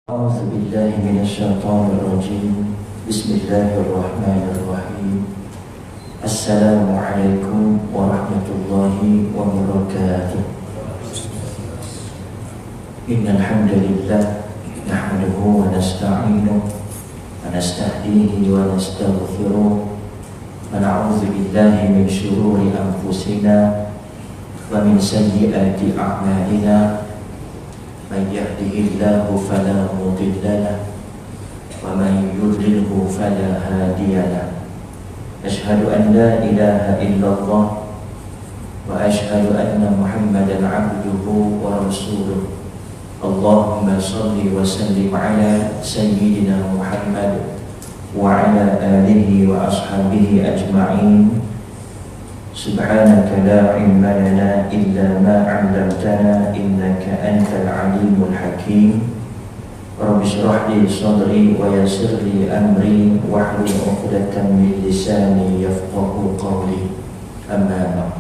أعوذ بالله من الشيطان الرجيم. بسم الله الرحمن الرحيم. السلام عليكم ورحمة الله وبركاته. إن الحمد لله نحمده ونستعينه ونستهديه ونستغفره ونعوذ بالله من شرور أنفسنا ومن سيئات أعمالنا. من يهده الله فلا مضل له ومن يضلله فلا هادي له. أشهد أن لا إله إلا الله وأشهد أن محمدا عبده ورسوله. اللهم صل وسلم على سيدنا محمد وعلى آله وأصحابه أجمعين. سبحانك لا علم لنا إلا ما علمتنا إنك أنت العليم الحكيم. رب اشرح لي صدري ويسر لي أمري واحلل عقدة من لساني يفقه قولي. أما بعد.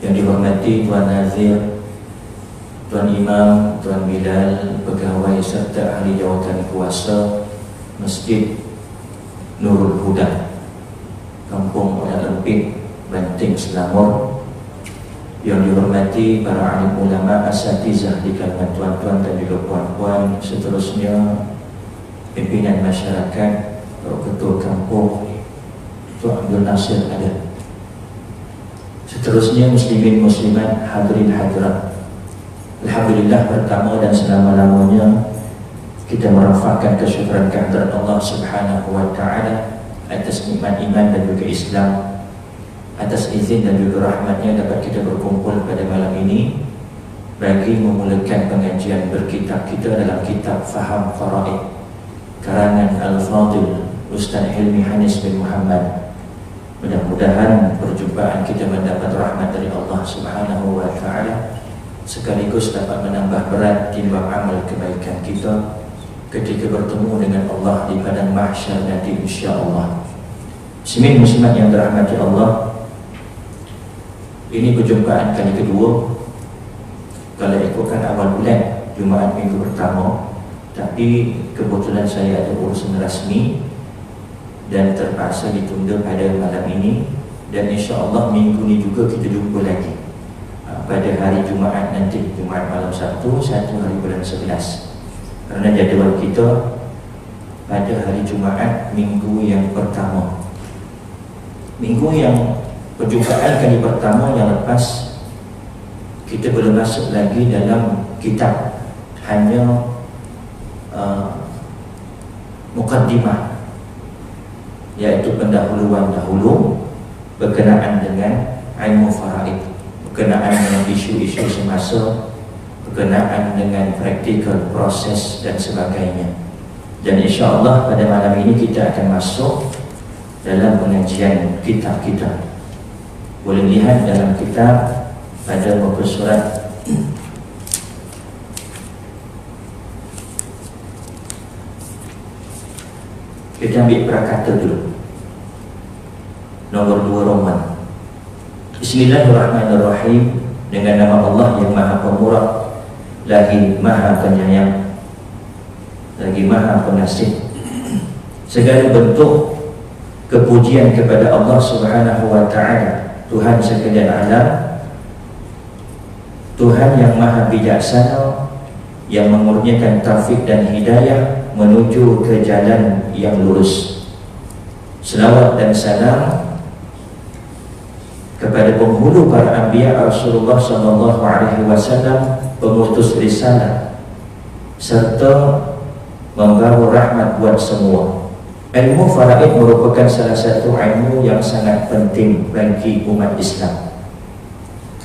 Yang dihormati Tuan Nazir, Tuan Imam, Tuan Bilal, pegawai serta ahli jawatan kuasa Masjid Nurul Huda, Kampung Odak Lempit, Banting, Selangor. Yang dihormati para alim ulama, asatizah di kalangan tuan-tuan dan juga puan-puan, seterusnya pimpinan masyarakat, ketua kampung, Tuan Abdul Nasir ada, seterusnya muslimin muslimat, hadirin hadirat. Alhamdulillah, pertama dan selama-lamanya kita merafakkan kesyukuran kehadirat Allah Subhanahu wa Ta'ala atas nikmat iman dan juga Islam, atas izin dan juga rahmatnya dapat kita berkumpul pada malam ini bagi memulakan pengajian berkitab kita dalam kitab Faham Faraid karangan Al-Fadil Ustaz Hilmi Hanis bin Muhammad. Mudah-mudahan perjumpaan kita mendapat rahmat dari Allah Subhanahu wa Ta'ala, sekaligus dapat menambah berat timbang amal kebaikan kita ketika bertemu dengan Allah di padang mahsyar nanti insya-Allah. Muslimin muslimat yang dirahmati Allah, ini perjumpaan kali kedua. Kalau ikutkan awal bulan, Jumaat minggu pertama, tapi kebetulan saya ada urusan rasmi dan terpaksa ditunda pada malam ini. Dan insya-Allah minggu ni juga kita jumpa lagi pada hari Jumaat nanti, Jumaat malam 1 hari bulan 11. Kerana jadual kita pada hari Jumaat minggu yang pertama, minggu yang perjumpaan kali pertama yang lepas, kita belum masuk lagi dalam kitab, hanya mukaddimah, iaitu pendahuluan dahulu berkenaan dengan ilmu faraid, berkenaan dengan isu-isu semasa, berkenaan dengan praktikal proses dan sebagainya. Dan insya-Allah pada malam ini kita akan masuk dalam pengajian kitab kita. Boleh lihat dalam kitab pada muka surat kita ambil prakata dulu, nomor 2 Roman. Bismillahirrahmanirrahim. Dengan nama Allah yang Maha Pemurah, lagi Maha Penyayang, lagi Maha Pengasih. Segala bentuk kepujian kepada Allah Subhanahu wa Ta'ala, Tuhan sekalian alam, Tuhan yang maha bijaksana, yang mengurniakan taufik dan hidayah menuju ke jalan yang lurus. Selawat dan salam kepada penghulu para anbiya Rasulullah sallallahu alaihi wasallam, pengutus risalah serta membawa rahmat buat semua. Ilmu faraid merupakan salah satu ilmu yang sangat penting bagi umat Islam.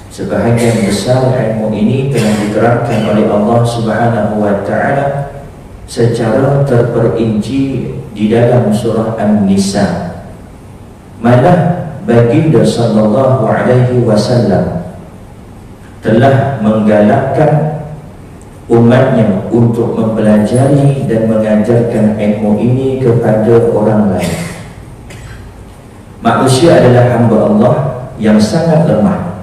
Sebahagian besar ilmu ini telah diterangkan oleh Allah Subhanahu wa Ta'ala secara terperinci di dalam surah An-Nisa. Malah baginda sallallahu alaihi wasallam telah menggalakkan umatnya untuk mempelajari dan mengajarkan ilmu ini kepada orang lain. Manusia adalah hamba Allah yang sangat lemah.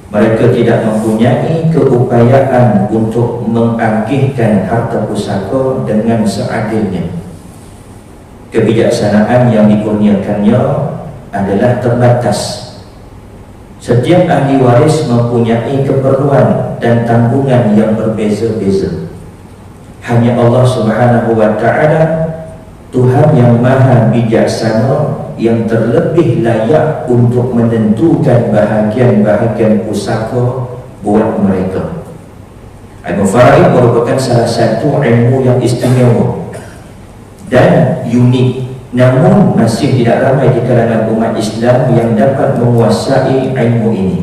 Mereka tidak mempunyai keupayaan untuk mengagihkan harta pusaka dengan seadilnya. Kebijaksanaan yang dikurniakannya adalah terbatas. Setiap ahli waris mempunyai keperluan dan tanggungan yang berbeza-beza. Hanya Allah Subhanahu wa Ta'ala, Tuhan yang maha bijaksana, yang terlebih layak untuk menentukan bahagian-bahagian pusaka buat mereka. Ilmu faraid merupakan salah satu ilmu yang istimewa dan unik, namun masih tidak ramai di kalangan umat Islam yang dapat menguasai ilmu ini.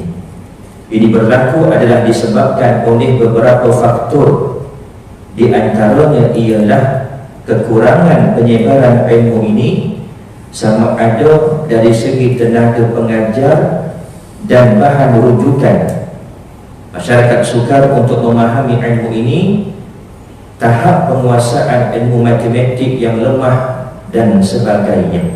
Ini berlaku adalah disebabkan oleh beberapa faktor. Di antaranya ialah kekurangan penyebaran ilmu ini, sama ada dari segi tenaga pengajar dan bahan rujukan. Masyarakat sukar untuk memahami ilmu ini, tahap penguasaan ilmu matematik yang lemah dan sebagainya.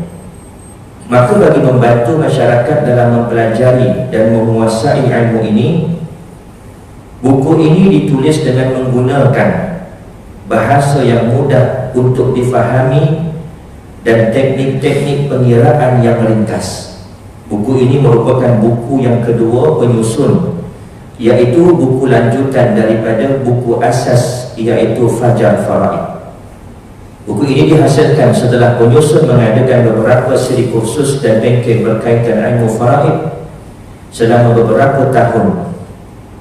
Maka bagi membantu masyarakat dalam mempelajari dan menguasai ilmu ini, buku ini ditulis dengan menggunakan bahasa yang mudah untuk difahami dan teknik-teknik pengiraan yang ringkas. Buku ini merupakan buku yang kedua penyusun, iaitu buku lanjutan daripada buku asas, iaitu Fajar Faraid. Buku ini dihasilkan setelah penyusun mengadakan beberapa siri kursus dan bengkel berkaitan ilmu faraid selama beberapa tahun.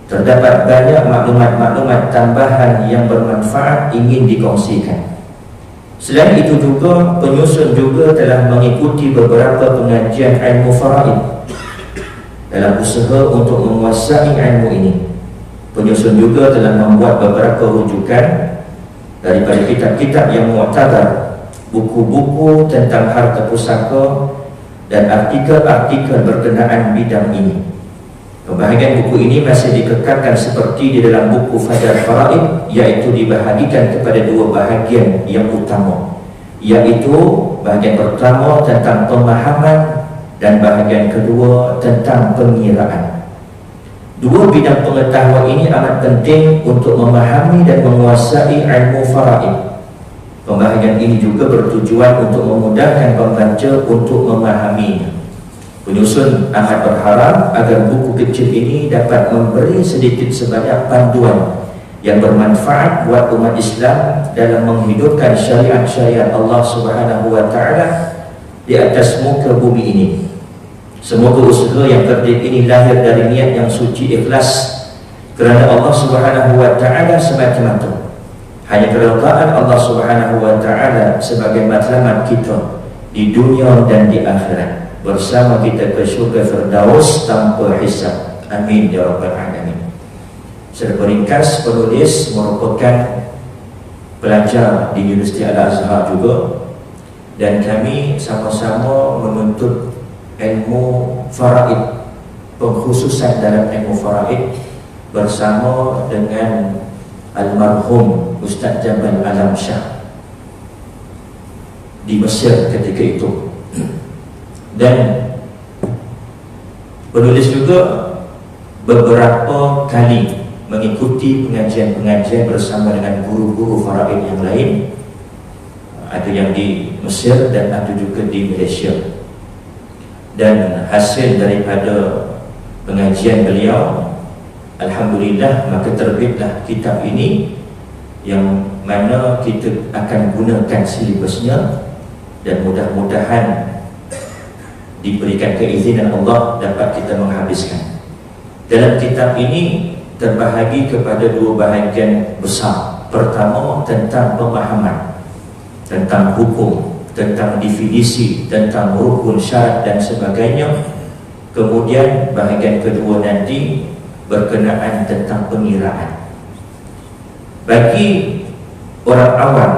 Terdapat banyak maklumat-maklumat tambahan yang bermanfaat ingin dikongsikan. Selain itu juga, penyusun juga telah mengikuti beberapa pengajian ilmu faraid dalam usaha untuk menguasai ilmu ini. Penyusun juga telah membuat beberapa rujukan daripada kitab-kitab yang mu'tabar, buku-buku tentang harta pusaka dan artikel-artikel berkenaan bidang ini. Pembahagian buku ini masih dikekalkan seperti di dalam buku Fajar Faraid, iaitu dibahagikan kepada dua bahagian yang utama, iaitu bahagian pertama tentang pemahaman dan bahagian kedua tentang pengiraan. Dua bidang pengetahuan ini amat penting untuk memahami dan menguasai ilmu faraid. Pembahagian ini juga bertujuan untuk memudahkan pembaca untuk memahaminya. Penyusun amat berharap agar buku kecil ini dapat memberi sedikit sebanyak panduan yang bermanfaat buat umat Islam dalam menghidupkan syariat-syariat Allah Subhanahu wa Ta'ala di atas muka bumi ini. Semoga usaha yang terbaik ini lahir dari niat yang suci ikhlas kerana Allah Subhanahu wa Ta'ala semata-mata. Hanya keredaan Allah Subhanahu wa Ta'ala sebagai matlamat kita di dunia dan di akhirat, bersama kita ke syurga Firdaus tanpa hisab. Amin ya rabbal alamin. Secara ringkas, penulis merupakan pelajar di Universiti Al-Azhar juga, dan kami sama-sama menuntut ilmu faraid, pengkhususan dalam ilmu faraid bersama dengan almarhum Ustaz Jabal Alam Shah di Mesir ketika itu. Dan penulis juga beberapa kali mengikuti pengajian-pengajian bersama dengan guru-guru faraid yang lain, ada yang di Mesir dan ada juga di Malaysia. Dan hasil daripada pengajian beliau, alhamdulillah, maka terbitlah kitab ini yang mana kita akan gunakan silibusnya, dan mudah-mudahan diberikan keizinan Allah dapat kita menghabiskan. Dalam kitab ini terbahagi kepada dua bahagian besar. Pertama, tentang pemahaman, tentang hukum, tentang definisi, tentang rukun, syarat dan sebagainya. Kemudian bahagian kedua nanti berkenaan tentang pengiraan. Bagi orang awam,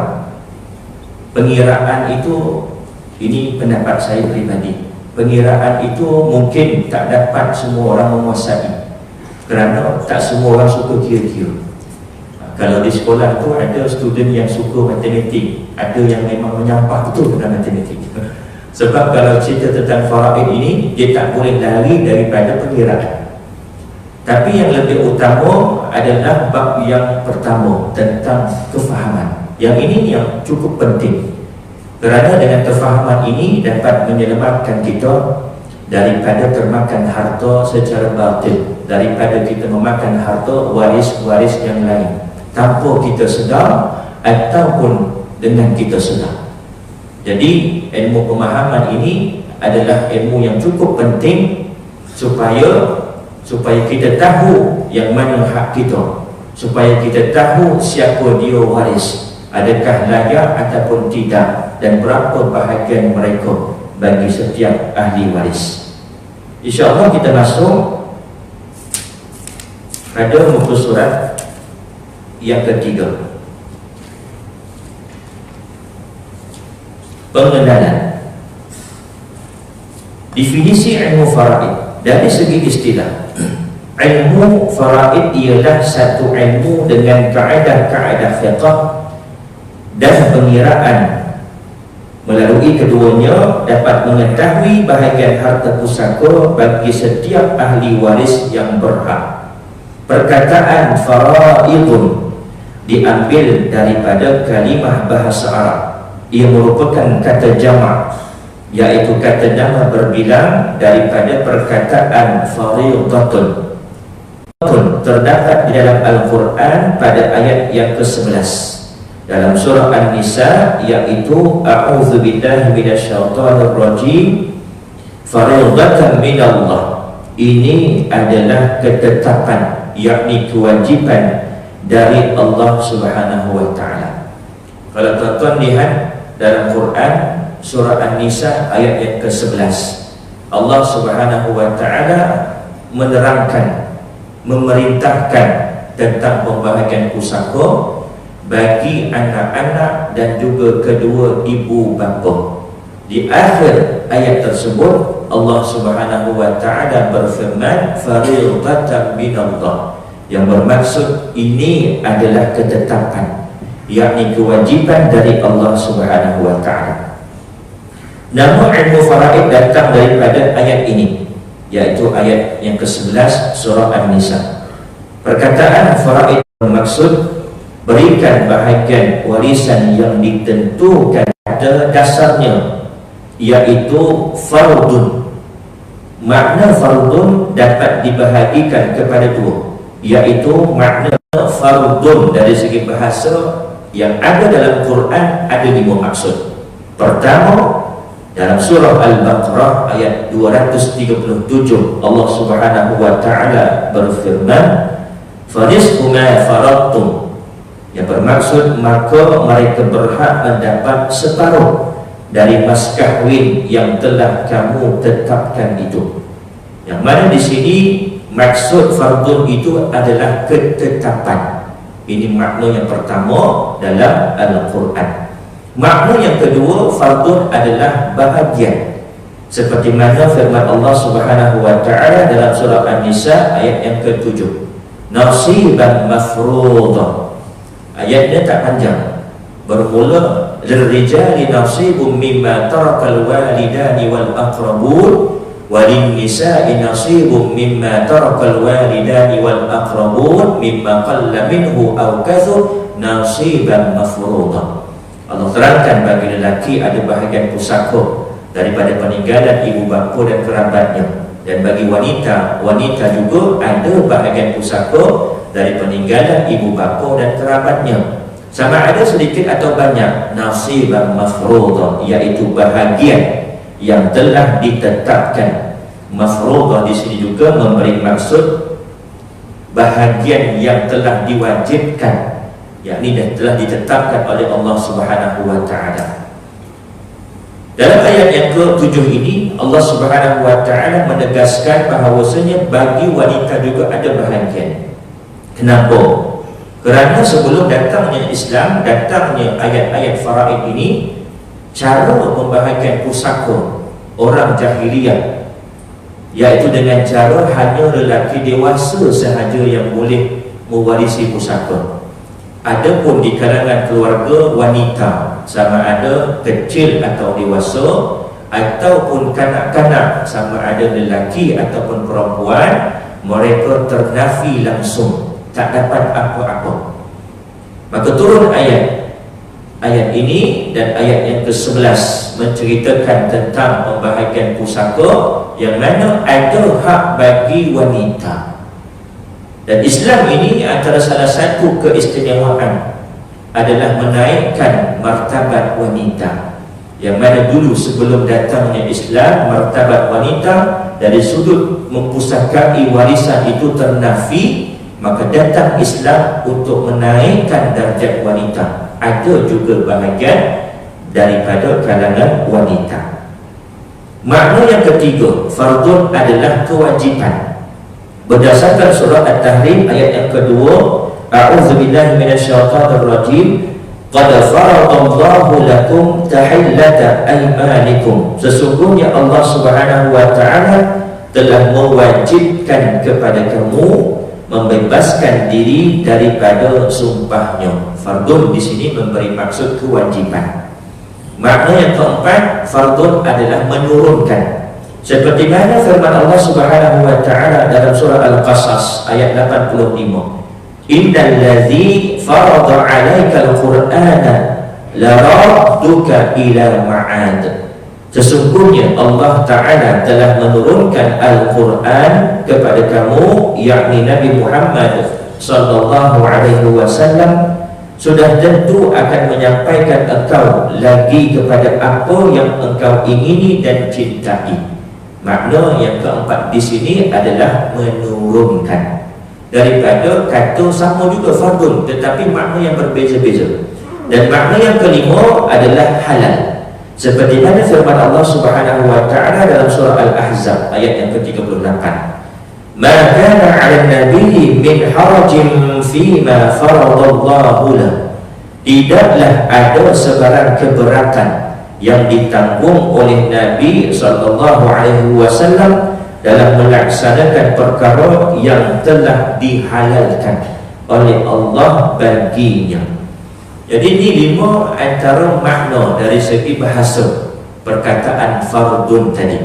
pengiraan itu, ini pendapat saya pribadi, pengiraan itu mungkin tak dapat semua orang menguasai, kerana tak semua orang suka kira-kira. Kalau di sekolah tu ada student yang suka matematik, ada yang memang menyampah betul dalam matematik. Sebab kalau cerita tentang faraid ini, dia tak boleh lari daripada pengiraan. Tapi yang lebih utama adalah bab yang pertama tentang kefahaman. Yang ini yang cukup penting, kerana dengan kefahaman ini dapat menyelamatkan kita daripada termakan harta secara batil, daripada kita memakan harta waris-waris yang lain tanpa kita sedar ataupun dengan kita sedar. Jadi ilmu pemahaman ini adalah ilmu yang cukup penting supaya kita tahu yang mana hak kita, supaya kita tahu siapa dia waris, adakah layak ataupun tidak, dan berapa bahagian mereka bagi setiap ahli waris. InsyaAllah kita masuk pada muka surat yang ketiga, pengenalan. Definisi ilmu faraid dari segi istilah. Ilmu faraid ialah satu ilmu dengan kaedah-kaedah fiqh dan pengiraan. Melalui keduanya dapat mengetahui bahagian harta pusaka bagi setiap ahli waris yang berhak. Perkataan faraidun diambil daripada kalimah bahasa Arab. Ia merupakan kata jamak, iaitu kata nama berbilang daripada perkataan faridatun. Terdapat di dalam Al-Quran pada ayat yang ke-11 dalam surah An-Nisa, iaitu a'udzubillahi minasyaitonir rajim, faridatan minallah. Ini adalah ketetapan, yakni kewajiban dari Allah Subhanahu wa taala. Kalau tuan-tuan lihat dalam Quran surah An-Nisa ayat yang ke-11, Allah Subhanahu wa taala menerangkan, memerintahkan tentang pembahagian pusaka bagi anak-anak dan juga kedua ibu bapa. Di akhir ayat tersebut Allah Subhanahu wa taala berfirman faridatan minallah, yang bermaksud ini adalah ketetapan, yakni kewajiban dari Allah Subhanahu wa taala. Nama ilmu faraid datang daripada ayat ini, yaitu ayat yang ke-11 surah An-Nisa. Perkataan faraid bermaksud berikan bahagian warisan yang ditentukan pada dasarnya, iaitu fardun. Makna fardun dapat dibahagikan kepada dua, iaitu makna fardun dari segi bahasa yang ada dalam Quran ada 5 maksud. Pertama, dalam surah Al-Baqarah ayat 237 Allah Subhanahu wa taala berfirman fanisfu ma faradtum, yang bermaksud maka mereka berhak mendapat separuh dari mas kahwin yang telah kamu tetapkan itu. Yang mana di sini maksud fardun itu adalah ketetapan. Ini makna yang pertama dalam Al-Quran. Makna yang kedua, fardun adalah bahagian, seperti mana firman Allah Subhanahu wa taala dalam surah An-Nisa ayat yang ke-7, nasiban mafruḍa. Ayatnya tak panjang, bermula lirrijali nasibun mimma tarakal walidani wal aqrabun walin nisa'i nasibun mimma tarakal walidani wal aqrabun mimma qalla minhu aw kathur nasiban mafruḍa. Allah terangkan bagi lelaki ada bahagian pusaka daripada peninggalan ibu bapa dan kerabatnya, dan bagi wanita juga ada bahagian pusaka dari peninggalan ibu bapa dan kerabatnya, sama ada sedikit atau banyak. Nasiban mafruḍa, iaitu bahagian yang telah ditetapkan. Mafruḍa di sini juga memberi maksud bahagian yang telah diwajibkan, yakni telah ditetapkan oleh Allah Subhanahu wa taala. Dalam ayat yang ke-7 ini Allah Subhanahu wa taala menegaskan bahawasanya bagi wanita juga ada bahagian. Kenapa? Kerana sebelum datangnya Islam, datangnya ayat-ayat faraid ini, cara pembahagian pusaka orang jahiliyah, iaitu dengan cara hanya lelaki dewasa sahaja yang boleh mewarisi pusaka. Adapun di kalangan keluarga wanita, sama ada kecil atau dewasa, ataupun kanak-kanak, sama ada lelaki ataupun perempuan, mereka ternafi langsung, tak dapat apa-apa. Maka turun ayat ini dan ayat yang ke-11 menceritakan tentang pembahagian pusaka yang mana ada hak bagi wanita. Dan Islam ini antara salah satu keistimewaan adalah menaikkan martabat wanita, yang mana dulu sebelum datangnya Islam, martabat wanita dari sudut mempusakai warisan itu ternafi. Maka datang Islam untuk menaikkan darjat wanita. Ada juga bahagian daripada kalangan wanita. Makna yang ketiga, fardun adalah kewajipan. Berdasarkan surah At-Tahrim ayat yang kedua, a'udzubillahi minasyaitonir rajim, qad faradallahu lakum tahillata aymanikum. Sesungguhnya Allah Subhanahu wa taala telah mewajibkan kepada kamu membebaskan diri daripada sumpahnya. Fardun di sini memberi maksud kewajipan. Makna yang keempat, fardun adalah menurunkan. Seperti mana firman Allah Subhanahu wa taala dalam surah Al-Qasas ayat 85. Innal ladzi farada 'alaikal qur'ana la radduka ila ma'ad. Sesungguhnya Allah Ta'ala telah menurunkan Al-Quran kepada kamu, yakni Nabi Muhammad sallallahu alaihi wasallam, sudah tentu akan menyampaikan engkau lagi kepada apa yang engkau ingini dan cintai. Makna yang keempat di sini adalah menurunkan. Daripada kata sama juga fardun, tetapi makna yang berbeza-beza. Dan makna yang kelima adalah halal. Seperti mana firman Allah Subhanahu wa taala dalam surah Al-Ahzab ayat yang ke-38. Ma kana 'alan nabiyyi min harajin fima faradallahu lahu. Tidaklah ada sebarang keberatan yang ditanggung oleh Nabi sallallahu alaihi wasallam dalam melaksanakan perkara yang telah dihalalkan oleh Allah baginya. Jadi ini 5 antara makna dari segi bahasa perkataan fardun tadi.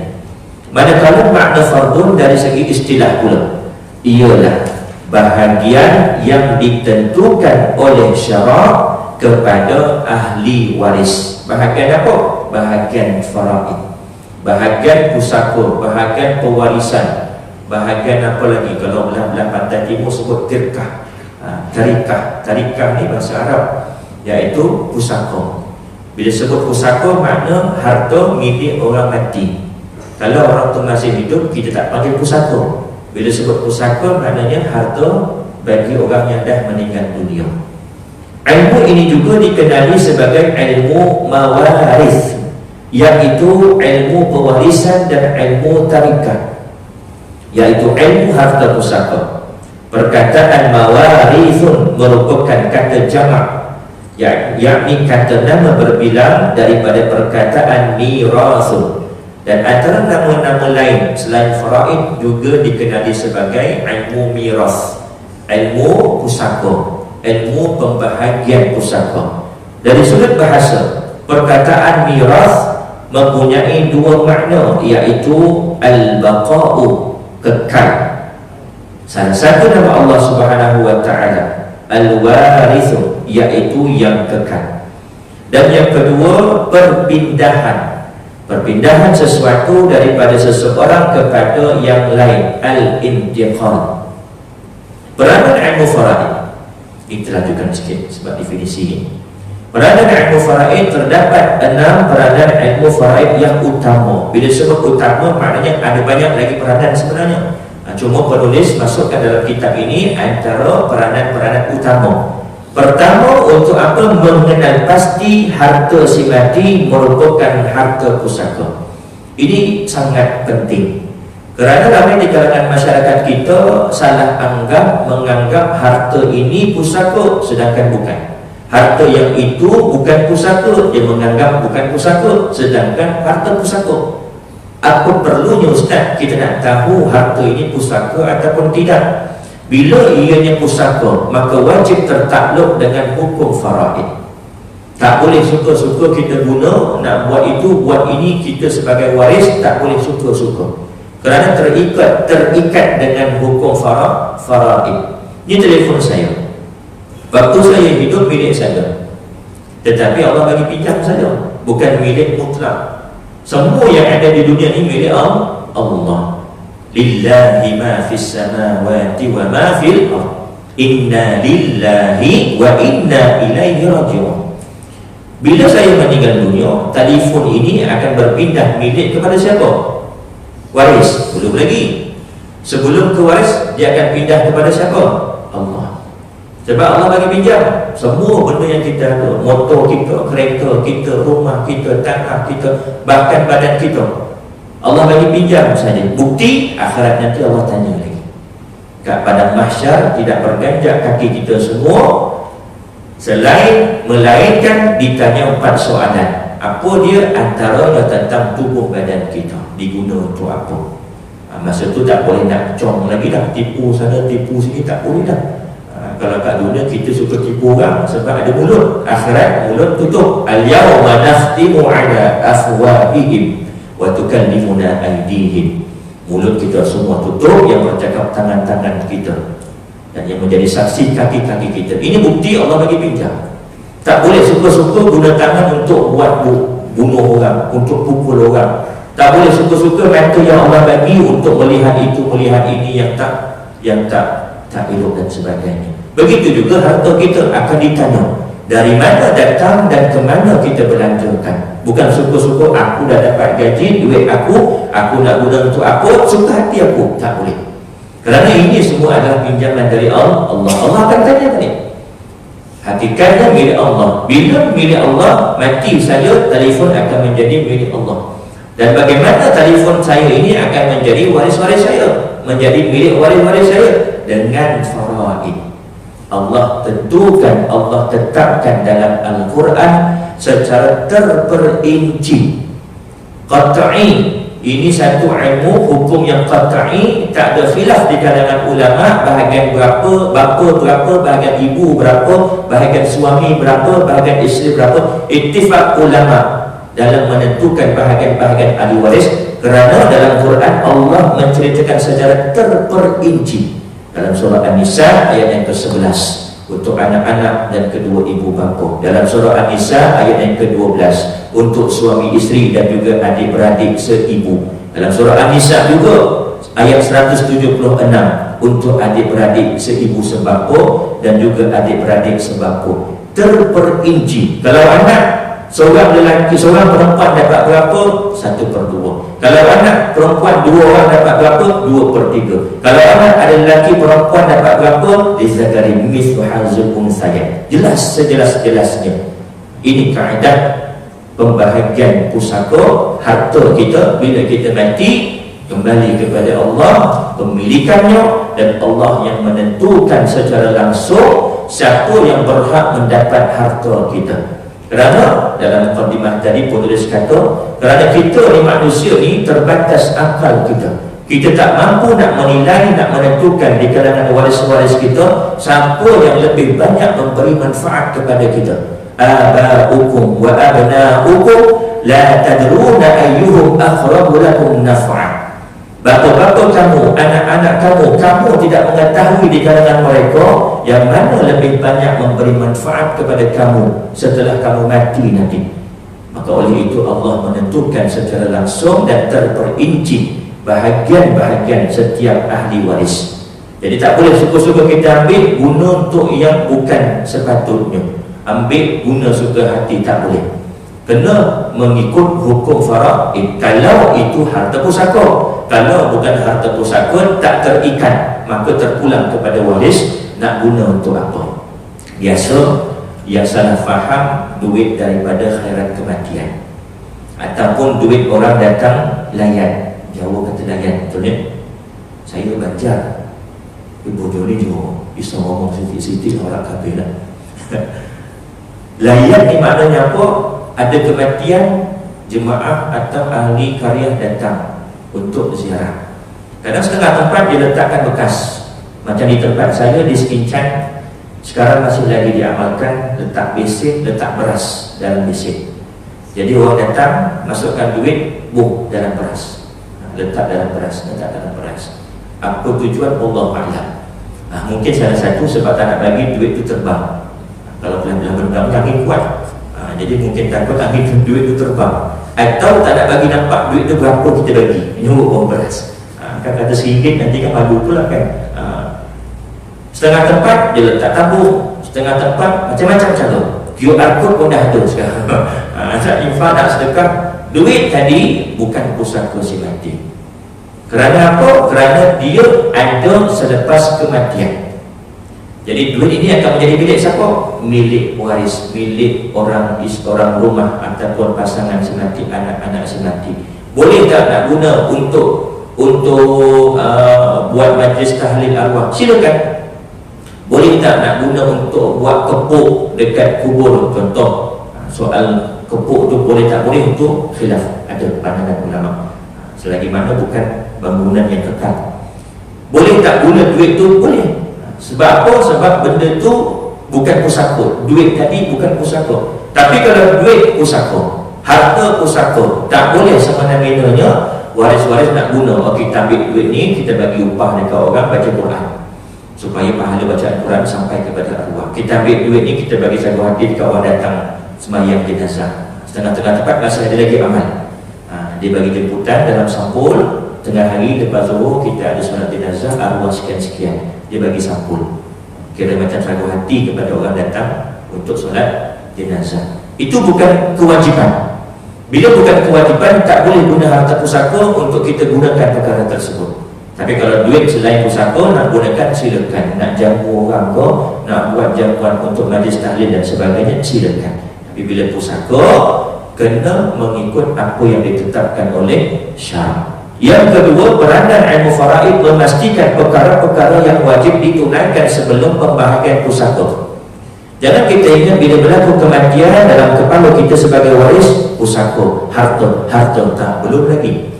Manakala makna fardun dari segi istilah pula, ialah bahagian yang ditentukan oleh syarak kepada ahli waris. Bahagian apa? Bahagian faraid, bahagian pusaka, bahagian pewarisan, bahagian apa lagi? Kalau belah-belah pantai timur sebut tirkah, tarikah ni bahasa Arab, iaitu pusaka. Bila sebut pusaka, makna harta milik orang mati. Kalau orang tu masih hidup, kita tak panggil pusaka. Bila sebut pusaka, maknanya harta bagi orang yang dah meninggal dunia. Ilmu ini juga dikenali sebagai ilmu mawaris, iaitu ilmu pewarisan dan ilmu tarikat, iaitu ilmu harta pusaka. Perkataan mawarithun merupakan kata jamak, yakni kata nama berbilang daripada perkataan mirasun. Dan antara nama-nama lain selain faraid juga dikenali sebagai ilmu miras, ilmu pusaka, ilmu pembahagian pusaka. Dari sudut bahasa, perkataan miras mempunyai 2 makna, iaitu al-baqa'u, kekal. Salah satu nama Allah Subhanahu wa taala al-warithu, iaitu yang kekal. Dan yang kedua, perpindahan. Perpindahan sesuatu daripada seseorang kepada yang lain, al-intiqal. Peranan ilmu faraid ini telah juga sikit sebab definisi ini. Peranan ilmu faraid terdapat 6 peranan ilmu faraid yang utama. Bila sebut utama, maknanya ada banyak lagi peranan sebenarnya. Cuma penulis masukkan dalam kitab ini antara peranan-peranan utama. Pertama, untuk apa? Mengenal pasti harta si mati merupakan harta pusaka. Ini sangat penting, kerana ramai di kalangan masyarakat kita salah menganggap harta ini pusaka, sedangkan bukan. Harta yang itu bukan pusaka, dia menganggap bukan pusaka, sedangkan harta pusaka. Apa perlunya Ustaz kita nak tahu harta ini pusaka ataupun tidak? Bila ianya pusaka, maka wajib tertakluk dengan hukum faraid. Tak boleh suka-suka kita guna, nak buat itu, buat ini, kita sebagai waris tak boleh suka-suka. Kerana terikat dengan hukum faraid. Ini telefon saya. Waktu saya hidup milik saya. Tetapi Allah bagi pinjam saja, bukan milik mutlak. Semua yang ada di dunia ini milik Allah. Lillahi ma fis samawati wa ma fil ardh. Inna lillahi wa inna ilaihi raji'un. Bila saya meninggal dunia, telefon ini akan berpindah milik kepada siapa? Waris. Belum lagi. Sebelum ke waris, dia akan pindah kepada siapa? Allah. Sebab Allah bagi pinjam semua benda yang kita ada, motor kita, kereta kita, rumah kita, tanah kita, bahkan badan kita, Allah bagi pinjam saja. Bukti akhirat nanti Allah tanya lagi. Kat padang mahsyar tidak berganjak kaki kita semua, melainkan ditanya 4 soalan. Apa dia? Antaranya tentang tubuh badan kita, diguna untuk apa. Masa tu tak boleh nak cong lagi dah, tipu sana tipu sini, tak boleh dah. Kalau kat dunia kita suka tipu orang sebab ada mulut. Akhirat mulut tutup. Al-yawma nakhtimu ala afwahihim wa tukallimuna aydihim. Mulut kita semua tutup, yang bercakap tangan-tangan kita, dan yang menjadi saksi kaki-kaki kita. Ini bukti Allah bagi pinjam. Tak boleh suka-suka guna tangan untuk buat bunuh orang, untuk pukul orang. Tak boleh suka-suka mata yang Allah bagi untuk melihat itu, melihat ini yang tak elok dan sebagainya. Begitu juga harta kita akan ditanya dari mana datang dan ke mana kita belanjakan. Bukan suka-suka aku dah dapat gaji, duit aku nak guna untuk apa, suka hati aku. Tak boleh. Kerana ini semua adalah pinjaman dari Allah. Allah akan tanya balik. Hakikatnya milik Allah. Bila milik Allah, mati saja telefon akan menjadi milik Allah. Dan bagaimana telefon saya ini akan menjadi waris-waris saya, menjadi milik waris-waris saya? Dengan faraid. Allah tentukan, Allah tetapkan dalam Al-Quran secara terperinci, qat'i. Ini satu ilmu hukum yang qat'i, tak ada khilaf di kalangan ulama. Bahagian berapa, bapa berapa, bahagian ibu berapa, bahagian suami berapa, bahagian isteri berapa. Ittifaq ulama dalam menentukan bahagian-bahagian ahli waris. Kerana dalam Quran Allah menceritakan secara terperinci. Dalam surah An-Nisa ayat yang ke-11 untuk anak-anak dan kedua ibu bapa. Dalam surah An-Nisa ayat yang ke-12 untuk suami isteri dan juga adik-beradik seibu. Dalam surah An-Nisa juga ayat 176 untuk adik-beradik seibu sebapa dan juga adik-beradik sebapa. Terperinci. Kalau anak seorang lelaki, seorang perempuan dapat berapa? 1/2. Kalau anak perempuan 2 orang dapat berapa? 2/3. Kalau anak ada lelaki perempuan dapat berapa? Lizakari mithlu hazzil unsayyin. Jelas sejelas-jelasnya. Ini kaedah pembahagian pusaka harta kita. Bila kita mati, kembali kepada Allah pemilikannya, dan Allah yang menentukan secara langsung siapa yang berhak mendapat harta kita. Kerana dalam mukadimah tadi penulis kata, kerana kita ni manusia ni terbatas akal kita. Kita tak mampu nak menilai, nak menentukan di kalangan waris-waris kita siapa yang lebih banyak memberi manfaat kepada kita. Aba'ukum wa abna'ukum la tadruna ayyuhum aqrabu lakum naf'a. Bapa-bapa kamu, anak-anak kamu, kamu tidak mengetahui di kalangan mereka yang mana lebih banyak memberi manfaat kepada kamu setelah kamu mati nanti. Maka oleh itu Allah menentukan secara langsung dan terperinci bahagian-bahagian setiap ahli waris. Jadi tak boleh suka-suka kita ambil guna untuk yang bukan sepatutnya. Ambil guna suka hati, tak boleh. Kena mengikut hukum faraid. Kalau itu harta pusaka, kalau bukan harta pusaka, tak terikat, maka terpulang kepada waris nak guna untuk apa. Biasa yang salah faham duit daripada khairat kematian, ataupun duit orang datang layan. Jawa kata layan, betul ya? Saya baca ibu Joni juga bisa ngomong sidik-sidik orang kabel lah. Layan ni maknanya apa? Ada kematian, jemaah atau ahli karya datang untuk ziarah. Kadang setengah tempat diletakkan bekas. Macam di tempat saya di Sekincang, sekarang masih lagi diamalkan, letak besin, letak beras dalam besin. Jadi orang datang, masukkan duit, dalam beras. letak dalam beras. Apa tujuan Allah Alam. Mungkin salah satu sebab tak nak bagi duit itu terbang. Kalau pelan-pelan berbang angin kuat, jadi mungkin takut angin duit itu terbang. Atau tak nak bagi nampak duit itu berapa kita bagi. Ini uang beras. Kan kata RM1 nanti kan malu pula kan. Setengah tempat dia letak tabung, setengah tempat macam-macam cara. QR code pun dah ada sekarang. Nak infak, nak sedekah, duit tadi bukan pusaka simati. Kerana apa? Kerana dia ada selepas kematian. Jadi duit ini akan menjadi milik siapa? Milik waris, milik orang rumah ataupun pasangan semati, anak-anak semati. Boleh tak nak guna untuk buat majlis tahlil arwah? Silakan. Boleh tak nak guna untuk buat kepuk dekat kubur? Contoh, soal kepuk tu boleh tak boleh, untuk khilaf, ada pandangan ulama. Selagi mana bukan bangunan yang kekal. Boleh tak guna duit tu? Boleh. Sebab apa? Sebab benda tu bukan pusaka. Duit tadi bukan pusaka. Tapi kalau duit pusaka, harta pusaka, tak boleh semena-menanya waris-waris nak guna. Kita ambil duit ni, kita bagi upah dekat orang baca Quran, supaya pahala bacaan Quran sampai kepada arwah. Kita ambil duit ni, kita bagi satu hati dekat orang datang sembahyang jenazah. Setengah-tengah tempat masih ada lagi amal. Dia bagi jemputan dalam sampul. Tengah hari lepas zuhur kita ada solat jenazah, arwah sekian-sekian, dia bagi sampul. Kira macam satu hati kepada orang datang untuk solat jenazah. Itu bukan kewajipan. Bila bukan kewajipan, tak boleh guna harta pusaka untuk kita gunakan perkara tersebut. Tapi kalau duit selain pusaka nak gunakan, silakan. Nak jamu orang ke, nak buat jamuan untuk majlis tahlil dan sebagainya, silakan. Tapi bila pusaka, kena mengikut apa yang ditetapkan oleh syarak. Yang kedua, peranan ilmu faraid memastikan perkara-perkara yang wajib ditunaikan sebelum pembahagian pusaka. Jangan kita ingat bila berlaku kematian dalam kepala kita sebagai waris, pusaka, harta, tak, belum lagi.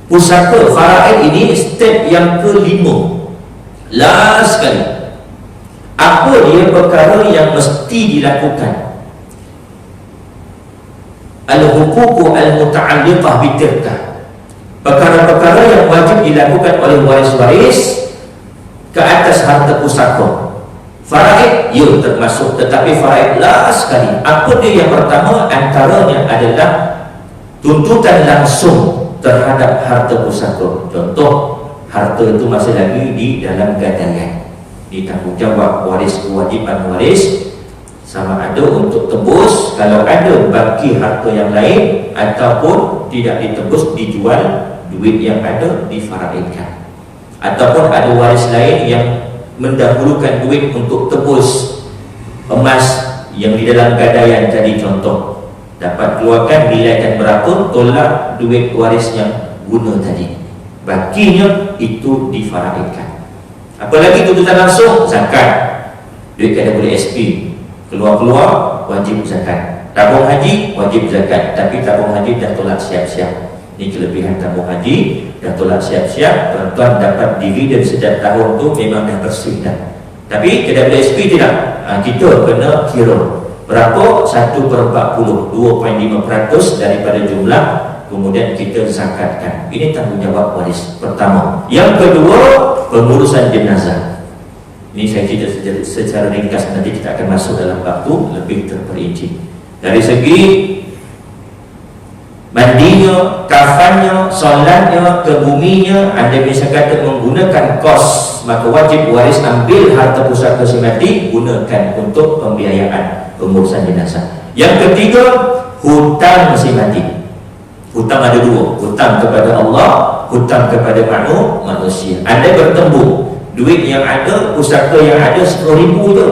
Pusaka faraid ini step yang kelima, last sekali. Apa dia perkara yang mesti dilakukan? Al-huququ al-muta'alliqah bitirkah. Perkara-perkara yang wajib dilakukan oleh waris-waris ke atas harta pusaka. Faraid, ya termasuk, tetapi faraid last sekali. Apa dia yang pertama? Antaranya adalah tuntutan langsung terhadap harta pusaka. Contoh, harta itu masih lagi di dalam gadaian, ditanggungjawab waris, kewajiban waris, sama ada untuk tebus kalau ada baki harta yang lain, ataupun tidak ditebus, dijual, duit yang ada difaraidkan. Ataupun ada waris lain yang mendahulukan duit untuk tebus emas yang di dalam gadaian tadi, contoh, dapat keluarkan nilaikan berapa, tolak duit waris yang guna tadi, bakinya itu difaraidkan. Apalagi tuntutan langsung, zakat. Duit kada boleh SP, keluar-keluar wajib zakat. Tabung haji wajib zakat, tapi tabung haji dah tolak siap-siap. Ini kelebihan tabung haji, dah tolak siap-siap, tuan-tuan dapat dividen setiap tahun tu memang dah bersih dah. Tapi KWSP tidak. Kita kena kira berapa, 1/40, 2.5% daripada jumlah, kemudian kita zakatkan. Ini tanggungjawab waris pertama. Yang kedua, pengurusan jenazah. Ini saya cerita secara ringkas, nanti kita akan masuk dalam bab tu lebih terperinci. Dari segi mandinya, kafannya, solatnya, kebuminya, anda bisa kata menggunakan kos, maka wajib waris ambil harta pusaka si mati, gunakan untuk pembiayaan pengurusan jenazah. Yang ketiga, hutang si mati. Hutang ada dua, hutang kepada Allah, hutang kepada manusia. Anda bertembung, duit yang ada, pusaka yang ada 10.000 tu,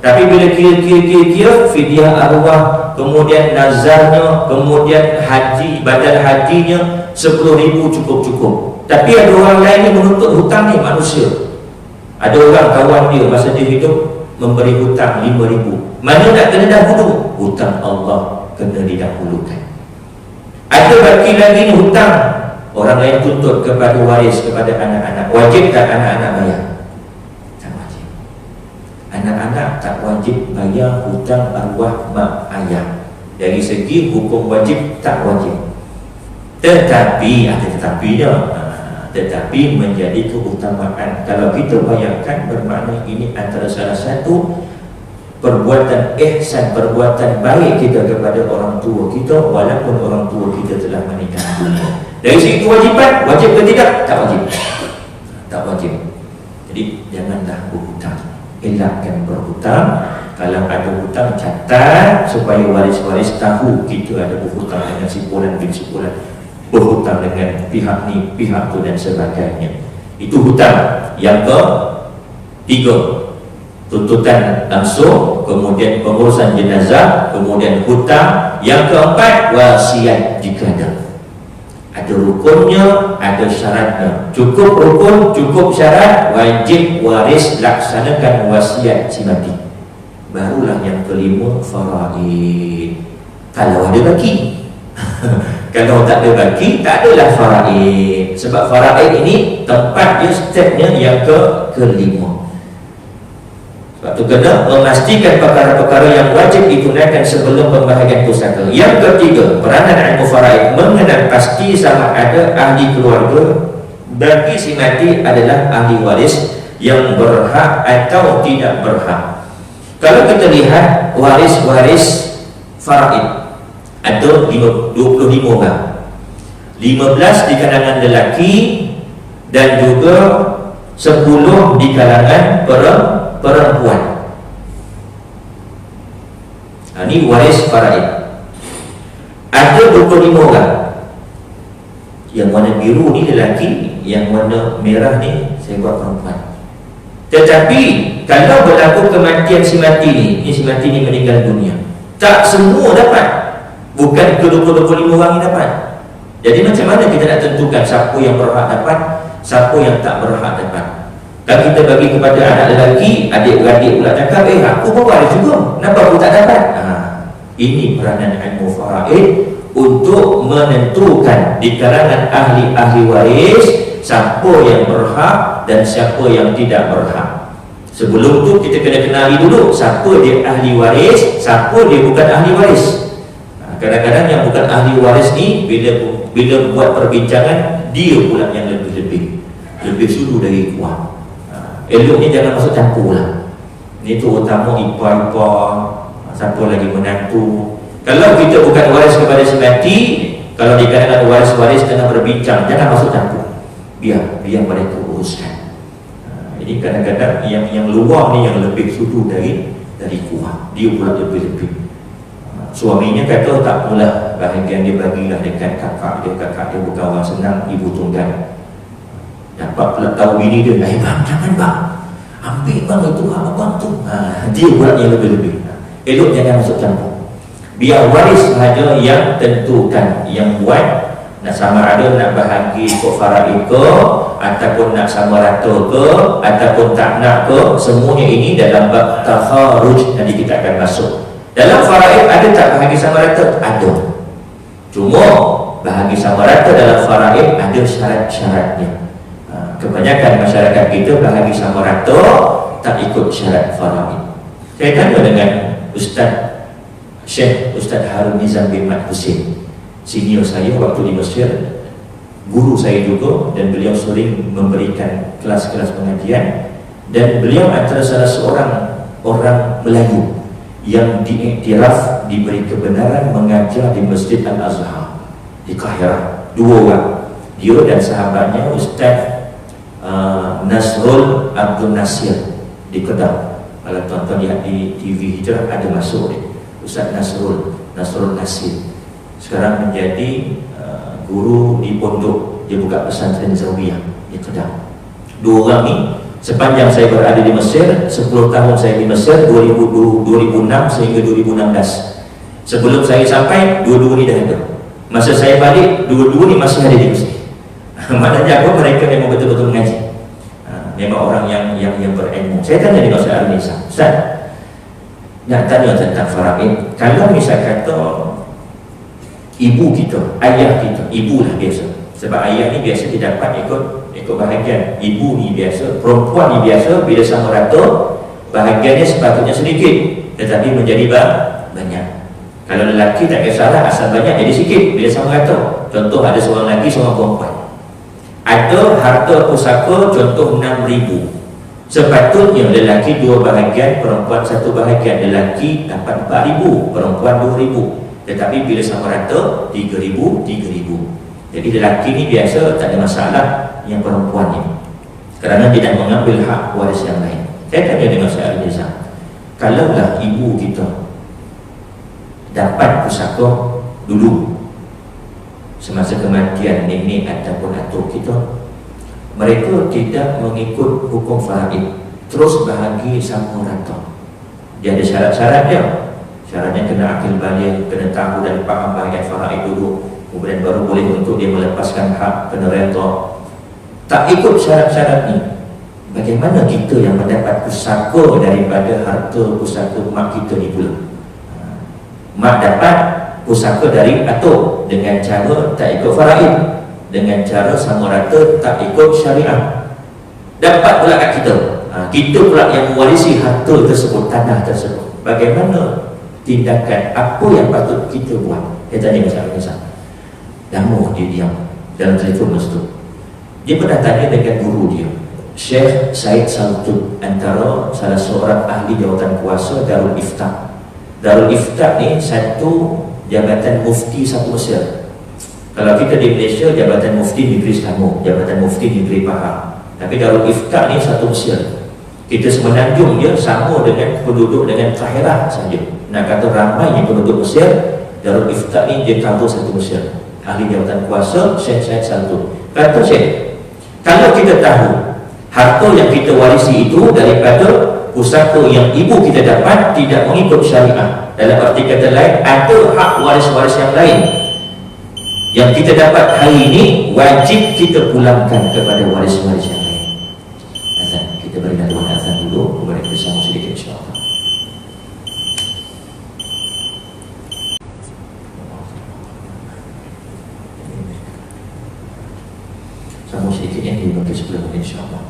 tapi bila kira fidyah arwah, kemudian nazarnya, kemudian haji, badal hajinya 10.000 cukup. Tapi ada orang lain yang menuntut hutang ni, manusia. Ada orang kawan dia masa dia hidup memberi hutang 5.000. Mana nak kena dahulu? Hutang Allah kena didahulukan. Ada baki lagi ni hutang, orang lain tuntut kepada waris, kepada anak-anak. Wajib tak anak-anak bayar? Anak-anak tak wajib bayar hutang arwah mak ayah. Dari segi hukum wajib tak wajib. Tetapi ada tetapinya. Tetapi menjadi keutamaan. Kalau kita bayangkan, bermakna ini antara salah satu perbuatan ihsan, perbuatan baik kita kepada orang tua kita, walaupun orang tua kita telah meninggal dunia. Dari segi kewajipan, wajib ke tidak? Tak wajib. Tak wajib. Jadi janganlah berhutang. Elakkan berhutang. Kalau ada hutang, catat supaya waris-waris tahu kita ada berhutang dengan simpulan bin simpulan, berhutang dengan pihak ni, pihak tu dan sebagainya. Itu hutang. Yang ketiga, tuntutan langsung, kemudian pengurusan jenazah, kemudian hutang. Yang keempat, wasiat jika ada. Ada rukunnya, ada syaratnya. Cukup rukun, cukup syarat, wajib waris laksanakan wasiat si mati. Barulah yang kelima, faraid. Kalau ada baki. Kalau tak ada baki, tak adalah faraid. Sebab faraid ini tempat dia, stepnya yang kelima. Sebab itu kena memastikan perkara-perkara yang wajib ditunaikan sebelum pembahagian pusaka. Yang ketiga, peranan ilmu faraid, mengenal pasti sama ada ahli keluarga bagi si mati adalah ahli waris yang berhak atau tidak berhak. Kalau kita lihat waris-waris faraid, ada 25 orang, 15 di kalangan lelaki dan juga 10 di kalangan perempuan. Ini waris faraid. Ada 25 orang. Yang warna biru ni lelaki, yang warna merah ni saya buat perempuan. Tetapi kalau berlaku kematian si mati ni si mati ni meninggal dunia, tak semua dapat. Bukan ke-25 orang ni dapat. Jadi macam mana kita nak tentukan siapa yang berhak dapat, siapa yang tak berhak dapat? Dan kita bagi kepada anak lelaki, adik-beradik pula cakap, aku pun waris juga, kenapa aku tak dapat? Ini peranan ilmu faraid untuk menentukan di kalangan ahli-ahli waris siapa yang berhak dan siapa yang tidak berhak. Sebelum tu kita kena kenali dulu siapa dia ahli waris, siapa dia bukan ahli waris. Kadang-kadang yang bukan ahli waris ni bila buat perbincangan, dia pula yang lebih sulu dari kuah. Eloknya jangan masuk campur lah. Ini terutama ipar-ipar, siapa lagi menantu. Kalau kita bukan waris kepada si mati, kalau di kalangan waris-waris tengah berbincang, jangan masuk campur. Biar mereka uruskan. Jadi kadang-kadang yang luar ni yang lebih sulu dari kuah. Dia pula lebih. Suaminya kata tak apalah, bahagian dia bagilah dekat kakak dia bukan orang senang, ibu tunggal. Dapat pula tahu bini dia, bang, jangan bang, ambil bang itu hak abang tu. Dia pula yang lebih. Elok jangan masuk campur. Biar waris sahaja yang tentukan, yang buat. Nak sama ada nak bahagi ikut faraid ke, ataupun nak sama rata ke, ataupun tak nak ke, semuanya ini dalam bab takharuj nanti kita akan masuk. Dalam faraid ada tak bahagi sama rata? Ada. Cuma bahagi sama rata dalam faraid ada syarat-syaratnya. Kebanyakan masyarakat kita bahagi sama rata tak ikut syarat faraid. Saya tanya dengan Syekh Ustaz Harun Nizam bin Mat Husin, senior saya waktu di Mesir, guru saya juga, dan beliau sering memberikan kelas-kelas pengajian, dan beliau antara salah seorang orang Melayu yang diiktiraf diberi kebenaran mengajar di Masjid Al-Azhar di Kahirah. 2 orang, dia dan sahabatnya Ustaz Nasrul Abdul Nasir di Kedah. Kalau tuan-tuan lihat di TV Hijrah ada masuk dia, Ustaz Nasrul Nasir. Sekarang menjadi guru di pondok, dia buka pesantren Zawiyah di Kedah. 2 orang ni sepanjang saya berada di Mesir, 10 tahun saya di Mesir, 2006 sehingga 2016. Sebelum saya sampai, dua-dua ni dah ada. Masa saya balik, dua-dua ni masih ada di Mesir. Maknanya apa? Mereka memang betul-betul mengaji. Memang orang yang berilmu. Saya tanya dengan Ustaz Al-Nisa, Ustaz, nak tanya tentang faraid. Kalau misal kata ibu kita, ayah kita, ibu lah biasa. Sebab ayah ni biasa didapat ikut bahagian. Ibu ni biasa, perempuan ni biasa, bila sama rata bahagiannya sepatutnya sedikit, tetapi menjadi banyak. Kalau lelaki tak kisahlah, asal banyak jadi sikit bila sama rata. contoh ada seorang lelaki, seorang perempuan. Ada harta pusaka contoh 6,000. Sepatutnya lelaki 2 bahagian, perempuan 1 bahagian. Lelaki dapat 4,000, perempuan 2,000. Tetapi bila sama rata 3,000, 3,000. Jadi lelaki ni biasa tak ada masalah yang perempuan ni, kerana dia dah mengambil hak waris yang lain. Saya tanya dengan Syekh Al-Nizam, kalaulah ibu kita dapat pusaka dulu semasa kematian nenek ataupun atuk kita, mereka tidak mengikut hukum faraid, terus bahagi sama rata. Dia ada syarat-syarat dia. Syaratnya kena akil baligh, kena tahu dan faham bahagian faraid dulu, kemudian baru boleh untuk dia melepaskan hak, kena reta. Tak ikut syarat-syarat ni, bagaimana kita yang mendapat pusaka daripada harta pusaka mak kita ni pula? Mak dapat pusaka dari atuk dengan cara tak ikut faraid, dengan cara sama rata tak ikut syariah. Dapat pula kat kita, kita pula yang mewarisi harta tersebut, tanah tersebut. Bagaimana tindakan, apa yang patut kita buat? Dia tanya macam-macam. Lama dia diam dalam telefon masa tu. Dia pernah tanya dengan guru dia, Syekh Said Saltut, antara salah seorang ahli jawatan kuasa Darul Iftah. Darul Iftah ni satu jabatan mufti satu Mesir. Kalau kita di Malaysia, jabatan mufti negeri Selangor, jabatan mufti negeri Pahang. Tapi Darul Iftah ni satu Mesir. Kita semenanjung dia sama dengan penduduk dengan Kahirah saja. Nak kata ramainya penduduk Mesir, Darul Iftah ni dia cover satu Mesir. Ahli jawatan kuasa Syekh Said Saltut. Kata Syekh, kalau kita tahu harta yang kita warisi itu daripada pusaka yang ibu kita dapat tidak mengikut syariah, dalam arti kata lain, ada hak waris-waris yang lain yang kita dapat hari ini, wajib kita pulangkan kepada waris-waris yang lain. Azan, kita beri natuan azan dulu, kemudian kita sambung sedikit insyaAllah. Sambung sedikit yang dibagi sebelum ini insyaAllah.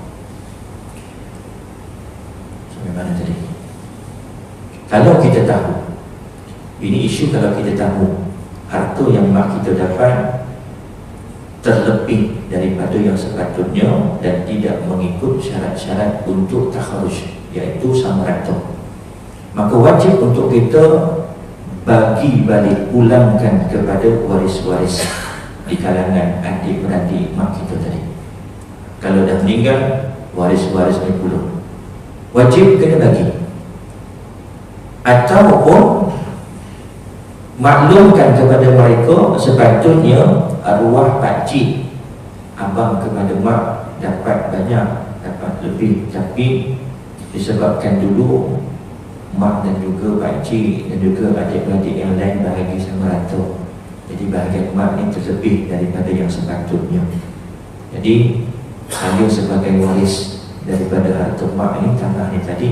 Sampai mana tadi? Kalau kita tahu, ini isu kalau kita tahu harta yang mak kita dapat terlebih daripada yang sepatutnya dan tidak mengikut syarat-syarat untuk takharuj, iaitu sama rata, maka wajib untuk kita bagi balik, pulangkan kepada waris-waris di kalangan adik-beradik mak kita tadi. Kalau dah meninggal, waris-waris ni pula wajib kena bagi, ataupun maklumkan kepada mereka sepatutnya arwah pakcik abang kepada mak dapat banyak, dapat lebih, tapi disebabkan dulu mak dan juga pakcik dan juga adik-beradik yang lain bahagi sama rata, jadi bahagian mak ni terlebih daripada yang sepatutnya. Jadi saya sebagai waris daripada harta mak ni, tanah ni tadi,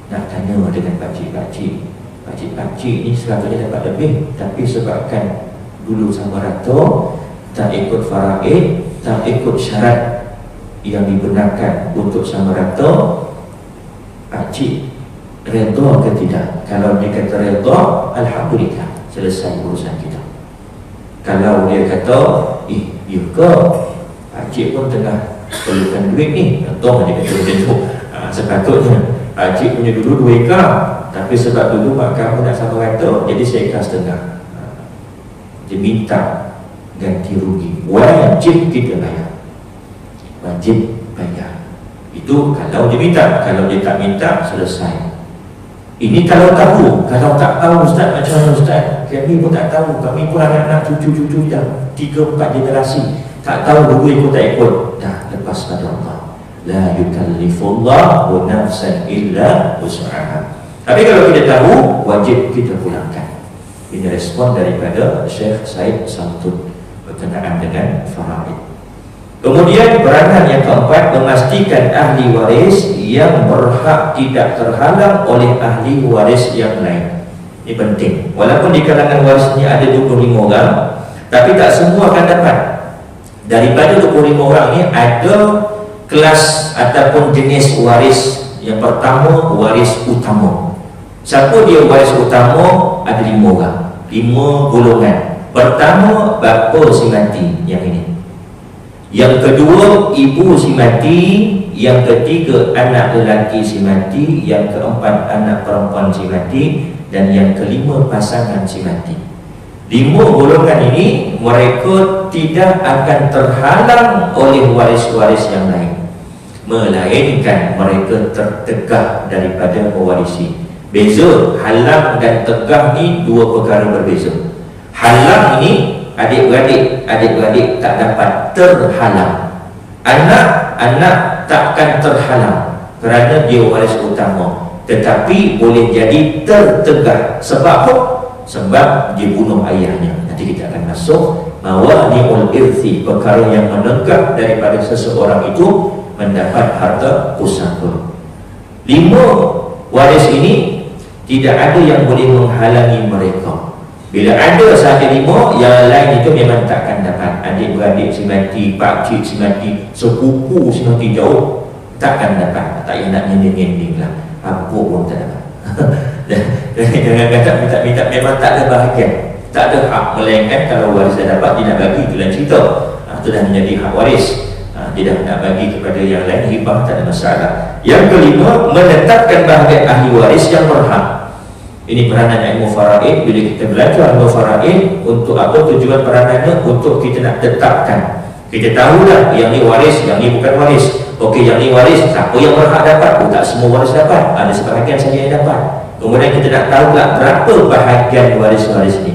nak tanya dengan pakcik-pakcik, pakcik-pakcik ni sepatutnya dapat lebih, tapi sebabkan dulu sama rata, tak ikut faraid, tak ikut syarat yang dibenarkan untuk sama rata, pakcik redha ke tidak? Kalau dia kata redha, alhamdulillah, selesai urusan kita. Kalau dia kata, ya ke, pakcik pun tengah perlukan duit ni, contoh dia kata macam tu, sepatutnya pakcik punya dulu 2 ekar, tapi sebab dulu mak kamu nak sama rata, jadi 1 ekar setengah. Dia minta ganti rugi, wajib kita bayar, wajib bayar. Itu kalau dia minta. Kalau dia tak minta, selesai. Ini kalau tahu. Kalau tak tahu, Ustaz, macam mana Ustaz? Kami pun tak tahu, kami pun anak-anak cucu-cucu dah 3-4 generasi tak tahu, dulu ikut tak ikut, dah lepas pada Allah. La yukallifullahu nafsan illa wus'aha. Tapi kalau kita tahu, wajib kita pulangkan. Ini respon daripada Syekh Said Saltut berkenaan dengan faraid. Kemudian peranan yang keempat, memastikan ahli waris yang berhak tidak terhalang oleh ahli waris yang lain. Ini penting. Walaupun di kalangan waris ini ada 25 orang, tapi tak semua akan dapat. Daripada 25 orang ini ada kelas ataupun jenis waris. Yang pertama, waris utama. Siapa dia waris utama? Ada 5 orang, 5 golongan. Pertama, bapa si mati, yang ini. Yang kedua, ibu si mati. Yang ketiga, anak lelaki si mati. Yang keempat, anak perempuan si mati. Dan yang kelima, pasangan si mati. 5 golongan ini mereka tidak akan terhalang oleh waris-waris yang lain, melainkan mereka tertegah daripada mewarisi. Beza halang dan tegah ni dua perkara berbeza. Halang ini adik-beradik tak dapat terhalang. Anak takkan terhalang kerana dia waris utama, tetapi boleh jadi tertegah. Sebab apa? Sebab dia bunuh ayahnya. Nanti kita akan masuk mawani'ul irthi, perkara yang menegak daripada seseorang itu mendapat harta pusaka. 5 waris ini tidak ada yang boleh menghalangi mereka. Bila ada sahaja 5, yang lain itu memang takkan dapat. Adik-beradik si mati, pakcik si mati, sepupu si mati jauh, takkan dapat. Tak payah nak nyending-nyending lah, apa pun tak dapat. Jangan kata minta, memang tak ada bahagian, tak ada hak. Melainkan kalau waris dah dapat, dia nak bagi, itu lain cerita. Itu dah menjadi hak waris. Dia dah nak bagi kepada yang lain, hibah, tak ada masalah. Yang kelima, menetapkan bahagian ahli waris yang berhak. Ini peranan ilmu faraid. Bila kita belajar ilmu faraid, untuk apa tujuan peranannya? Untuk kita nak tetapkan. Kita tahulah yang ni waris, yang ni bukan waris. Okey, yang ni waris, siapa yang berhak dapat? Tak semua waris dapat, ada sebahagian saja yang dapat. Kemudian kita nak tahu tak berapa bahagian waris-waris ni.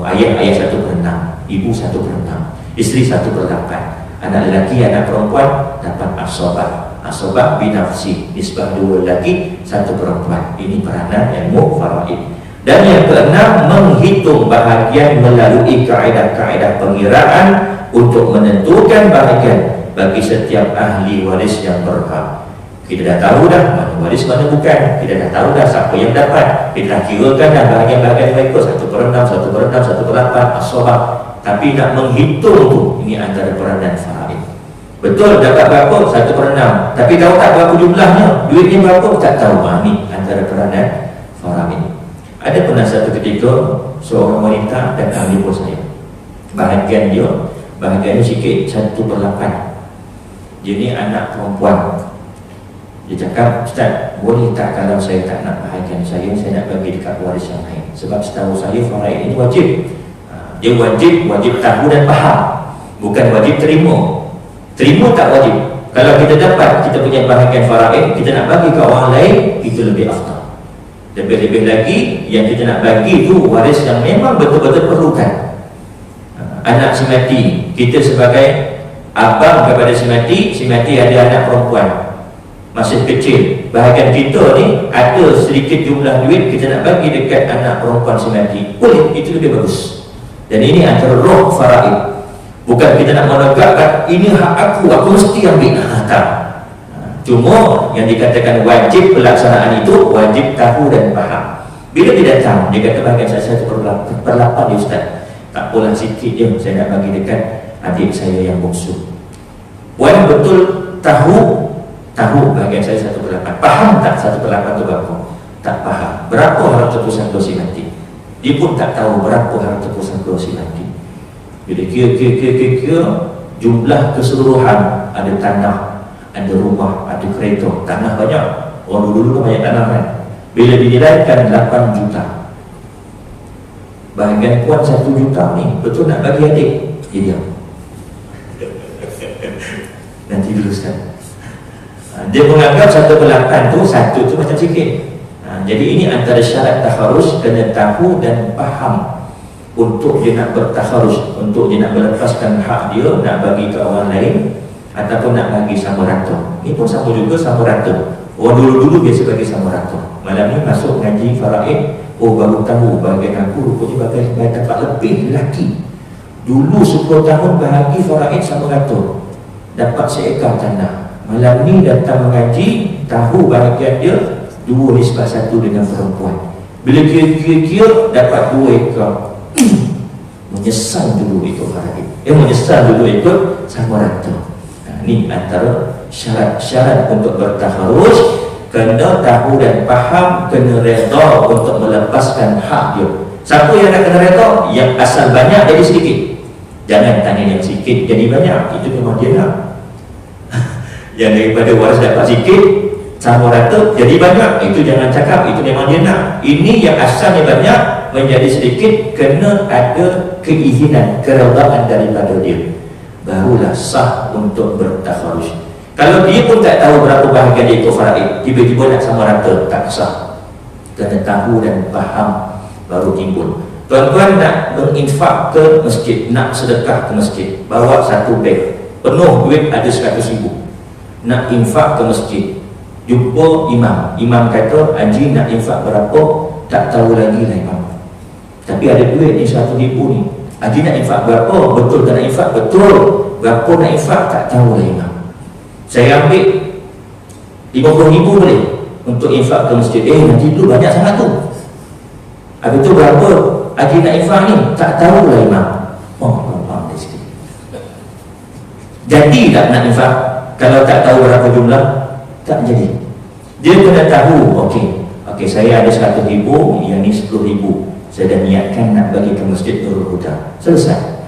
Ayah 1/6, ibu 1/6, isteri 1/8, anak lelaki, anak perempuan dapat asobah. Asobah binafsi, nisbah 2 lelaki 1 perempuan. Ini peranan ilmu faraid. Dan yang keenam, menghitung bahagian melalui kaedah-kaedah pengiraan untuk menentukan bahagian bagi setiap ahli waris yang berhak. Kita dah tahu dah mana waris, mana bukan. Kita dah tahu dah siapa yang dapat. Kita dah kirakan dah bahagian-bahagian mereka 1/6, 1/6, 1/8 asobah. Tapi nak menghitung tu, ini antara peranan faraid. Betul dapat berapa? 1/6. Tapi tahu tak berapa jumlahnya? Duitnya berapa? Tak tahu. Ini antara peranan faraid. Ada pernah satu ketika seorang wanita dan ahli bos saya, bahagiannya sikit 1/8. Dia ni anak perempuan. Dia cakap, Ustaz, boleh tak kalau saya tak nak bahagian saya nak bagi dekat waris yang lain? Sebab setahu saya faraid ini wajib. Dia wajib tahu dan faham, bukan wajib terima. Terima tak wajib. Kalau kita dapat, kita punya bahagian faraid, kita nak bagi ke orang lain, itu lebih afdal. Lebih-lebih lagi, yang kita nak bagi itu waris yang memang betul-betul perlukan. Anak si mati, kita sebagai abang kepada si mati ada anak perempuan masih kecil. Bahagian kita ni ada sedikit jumlah duit, kita nak bagi dekat anak perempuan si mati, boleh, itu lebih bagus. Dan ini antara roh faraid. Bukan kita nak menegakkan ini hak aku mesti ambil. Tak. Cuma yang dikatakan wajib pelaksanaan itu, wajib tahu dan faham. Bila dia datang, dia kata bahagian saya 1/8 dia, Ustaz. Tak apalah, sikit je saya nak bagi dekat adik saya yang bongsu. Puan betul tahu bahagian saya 1/8. Faham tak 1/8 itu berapa? Tak faham. Berapa harta pusaka si mati? Dia pun tak tahu berapa harta pusaka si mati. Bila kira jumlah keseluruhan, ada tanah, ada rumah, ada kereta. Tanah banyak. Orang dulu banyak tanah kan. Bila dinilaikan 8 juta, bahagian puan 1 juta ni betul nak bagi adik? Dia diam. Nanti dulu Ustaz. Dia menganggap 1/8 tu, 1 tu macam sikit. Jadi ini antara syarat takharus, kena tahu dan faham untuk dia nak bertakharus, untuk dia nak melepaskan hak dia, nak bagi ke orang lain ataupun nak bagi sama rata. Ini pun sama juga, sama rata. Orang dulu-dulu biasa bagi sama rata. Malam ni masuk ngaji faraid, baru tahu bahagian aku rupanya bahagian dapat lebih lelaki. Dulu 10 tahun bahagi faraid sama rata, dapat seekar tanah. Malam ni datang mengaji, tahu bahagian dia 2:1 dengan perempuan. Bila kira-kira dapat 2 ekar, menyesal dulu ikut faraid. Menyesal dulu ikut sama rata. Ini antara syarat-syarat untuk bertaharus. Kena tahu dan faham, kena redha untuk melepaskan hak dia. Siapa yang nak kena redha? Yang asal banyak jadi sedikit. Jangan tanya yang sikit jadi banyak, itu memang dia nak. Yang daripada waris dapat sikit sama rata jadi banyak, itu jangan cakap, itu memang dia nak. Ini yang asalnya banyak menjadi sedikit, kena ada keizinan, keredaan daripada dia, barulah sah untuk bertakharus. Kalau dia pun tak tahu berapa bahagian dia ikut faraid, tiba-tiba nak sama rata, tak sah. Kena tahu dan faham baru timbul. Tuan-tuan nak berinfak ke masjid, nak sedekah ke masjid, bawa satu beg penuh duit ada 100,000, nak infak ke masjid, jumpa imam, imam kata haji nak infak berapa, tak tahu lagi lah imam, tapi ada duit ni 100,000 ni, haji nak infak berapa, betul tak nak infak, betul, berapa nak infak, tak tahu lah imam. Saya ambil 50,000 boleh untuk infak ke masjid, nanti tu banyak sangat tu, habis tu berapa haji nak infak ni, tak tahu lah imam. Gampang dia sikit. Jadi tak nak infak kalau tak tahu berapa jumlah, tak jadi. Dia kena tahu, okey saya ada 100,000, yang ni 10,000, saya dah niatkan nak bagi ke masjid Nurul Huda, selesai.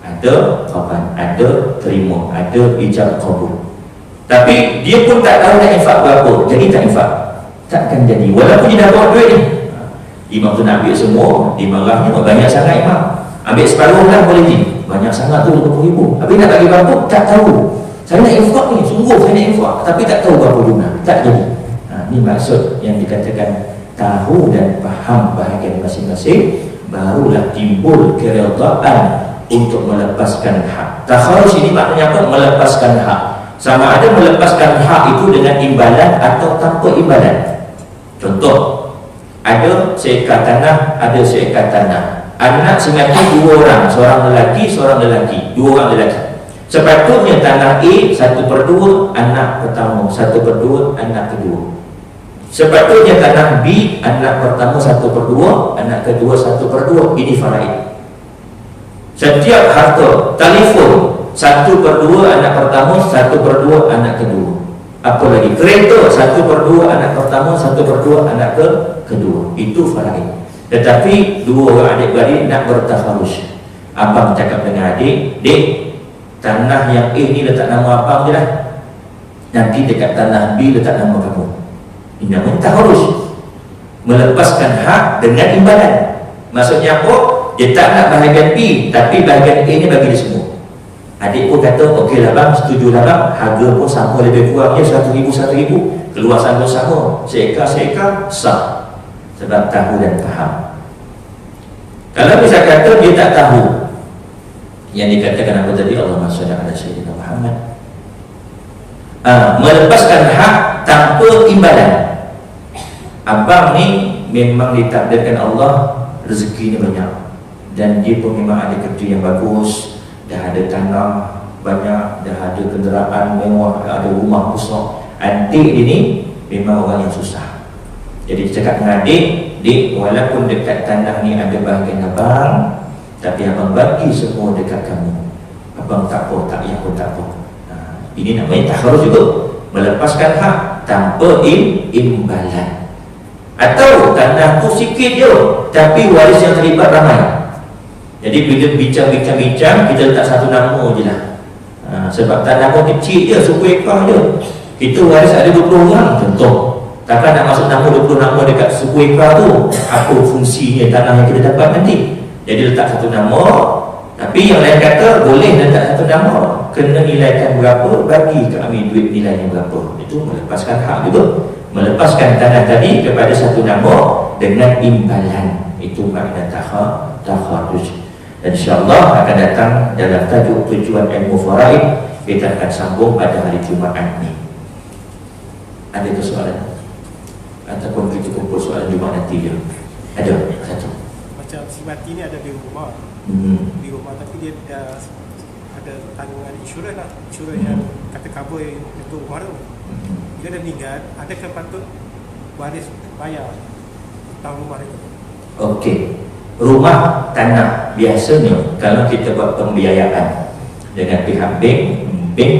Ada kawan, ada terima, ada ijab kabul. Tapi dia pun tak tahu nak infak berapa, jadi tak infak, takkan jadi. Walaupun dia dah bawa duit ni, imam tu nak ambil semua, dimarahnya banyak sangat imam, ambil separuh lah boleh ni, banyak sangat tu 20,000, habis nak bagi berapa, tak tahu. Saya nak infak ni, sungguh saya nak infak, tapi tak tahu berapa jumlah, tak jadi. Ini maksud yang dikatakan tahu dan faham bahagian masing-masing, barulah timbul keredaan untuk melepaskan hak. Takharus ini maknanya apa? Melepaskan hak. Sama ada melepaskan hak itu dengan imbalan atau tanpa imbalan. Contoh, ada seekar tanah, ada seekar tanah, anak semati 2 orang, seorang lelaki, seorang lelaki, 2 orang lelaki. Sepatutnya tanah A 1/2 anak pertama, 1/2 anak kedua. Sepatutnya tanah B anak pertama 1/2, anak kedua 1/2. Ini faraid. Setiap harta, telefon 1/2 anak pertama, 1/2 anak kedua. Apa lagi? Kereta 1/2 anak pertama, 1/2 anak kedua. Itu faraid. Tetapi 2 orang adik-beradik nak bertakharus. Abang cakap dengan adik, "Dek, tanah yang A ni letak nama abang je lah, nanti dekat tanah B letak nama kamu." Ini namanya takharus, melepaskan hak dengan imbalan. Maksudnya apa? Dia tak nak bahagian B, tapi bahagian A ni bagi dia semua. Adik pun kata, okey lah bang, setuju lah bang, harga pun sama lebih kurangnya 100,000, keluar sama-sama, seekar-seekar, sah, sebab tahu dan faham. Kalau misal kata dia tak tahu, yang dikatakan apa tadi, Allahumma shalli ala sayyidina Muhammad, melepaskan hak tanpa imbalan. Abang ni memang ditakdirkan Allah rezekinya banyak, dan dia pun memang ada kerja yang bagus, dah ada tanah banyak, dah ada kenderaan mewah, ada rumah besar. Adik dia ni memang orang yang susah. Jadi dia cakap dengan adik, "Dik, walaupun dekat tanah ni ada bahagian abang, tapi abang bagi semua dekat kamu. Abang tak apa, tak payah pun tak apa." Ini namanya takharus juga, melepaskan hak tanpa imbalan. Atau tanah tu sikit je, tapi waris yang terlibat ramai. Jadi bila bincang-bincang, kita letak satu nama je lah. Sebab tanah pun kecil je, 10 ekar je, kita waris ada 20 orang contoh. Takkan nak masuk nama 20 nama dekat 10 ekar tu, apa fungsinya tanah yang kita dapat nanti. Jadi letak satu nama. Tapi yang lain kata boleh letak satu nama, kena nilaikan berapa, bagi kami duit nilainya berapa. Itu melepaskan hak juga, melepaskan tanah tadi kepada satu nama dengan imbalan. Itu makna takharus. Dan insyaAllah akan datang dalam tajuk tujuan ilmu faraid. Kita akan sambung pada hari Jumaat ni. Ada ke soalan? Ataupun kita kumpul soalan Jumaat nanti je? Ada satu. Macam si mati ni ada di rumah, di rumah, tapi dia ada tanggungan insurans lah, insurans yang kata cover untuk rumah tu. Dia dah meninggal, adakah patut waris bayar hutang rumah itu? Okey, rumah tanah biasanya kalau kita buat pembiayaan dengan pihak bank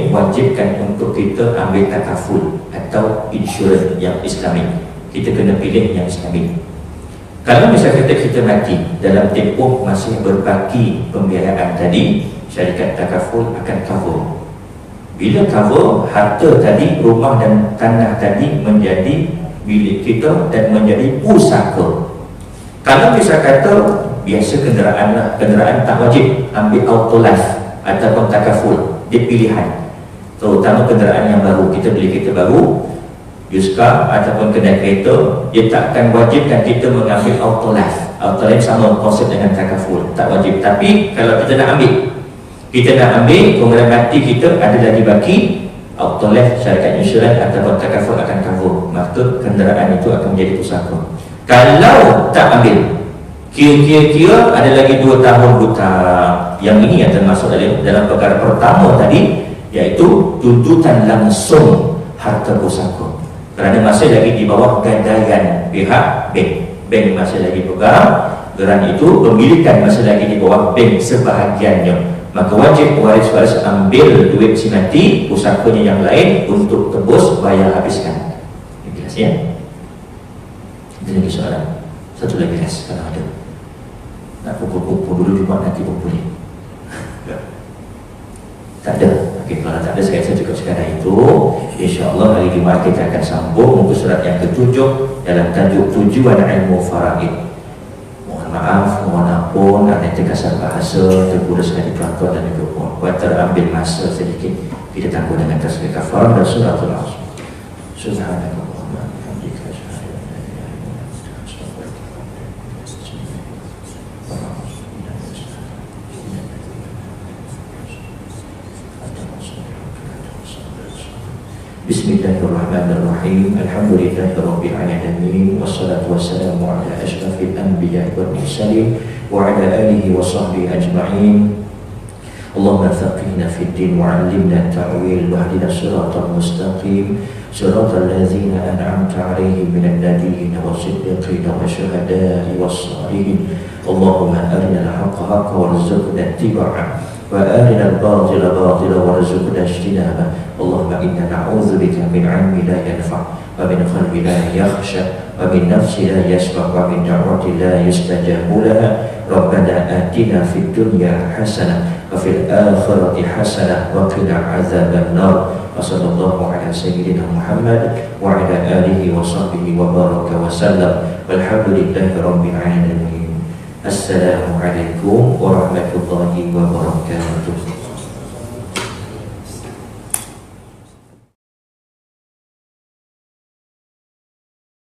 wajibkan untuk kita ambil takaful atau insurans yang Islami. Kita kena pilih yang Islami. Kalau misalnya kita mati dalam tempoh masih berbaki pembiayaan tadi, syarikat takaful akan cover. Bila cover, harta tadi, rumah dan tanah tadi menjadi milik kita dan menjadi pusaka. Kalau bisa kata biasa kenderaan lah, kenderaan tak wajib ambil auto life ataupun takaful, dia pilihan. Terutama kenderaan yang baru, kita beli kereta baru, Yuska ataupun kedai kereta, dia takkan wajibkan kita mengambil auto life. Auto life sama konsep dengan takaful, tak wajib. Tapi kalau kita nak ambil, kemudian mati kita ada lagi baki, auto life, syarikat insurans ataupun takaful akan cover, maka kenderaan itu akan menjadi pusaka. Kalau tak ambil, kira-kira ada lagi 2 tahun hutang. Yang ini yang termasuk dalam perkara pertama tadi, iaitu tuntutan langsung harta pusaka, kerana masih lagi di bawah gadaian pihak bank. Bank masih lagi pegang geran itu, pemilikan masih lagi di bawah bank sebahagiannya. Maka wajib waris-waris ambil duit si mati, pusakanya yang lain untuk tebus bayar habiskan. Ini jelas ya? Itu lagi soalan. Satu lagi kalau ada. Nak pukul-pukul dulu cuma nanti pukul. Tak ada. Okey, kalau tak ada saya cukup sekadar itu. InsyaAllah hari Jumaat kita akan sambung muka surat yang ke-7 dalam tajuk tujuan ilmu faraid. Mohon maaf, mohon ampun ada terkasar bahasa, tergurau sekali tuan-tuan dan juga puan-puan, terambil masa sedikit. Kita tangguh dengan tasbih kafarah dan suratul Asr. Subhanallah. Bismillahirrahmanirrahim. Alhamdulillahi alamin. Wassalatu wassalamu ala asyrafil anbiya'i wal mursalin wa ala alihi wa sahbihi ajma'in. Allahumma faqihna fid din wa 'allimna at-ta'wil wa hdina siratal mustaqim, siratal ladzina an'amta 'alaihim minan nabiyyin was-siddiqin wasyuhada'i was-shalihin. Allahumma arina al-haqqa haqqan warzuqna ittiba'ah wa arina al-batila batila warzuqna ijtinabah. Allahumma inna na'udzubika min 'ilmin la yanfa' wa min qalbin la yakhsha wa min nafsin la yashba' wa min da'watin la yustajabu laha. Rabbana atina fid dunya hasanah wa fil akhirati hasanah wa qina 'adzaban nar. Wa sallallahu ala sayyidina Muhammad wa ala alihi wa sahbihi wa baraka wa sallam. Walhamdulillahi rabbil alamin. Assalamualaikum warahmatullahi wabarakatuh.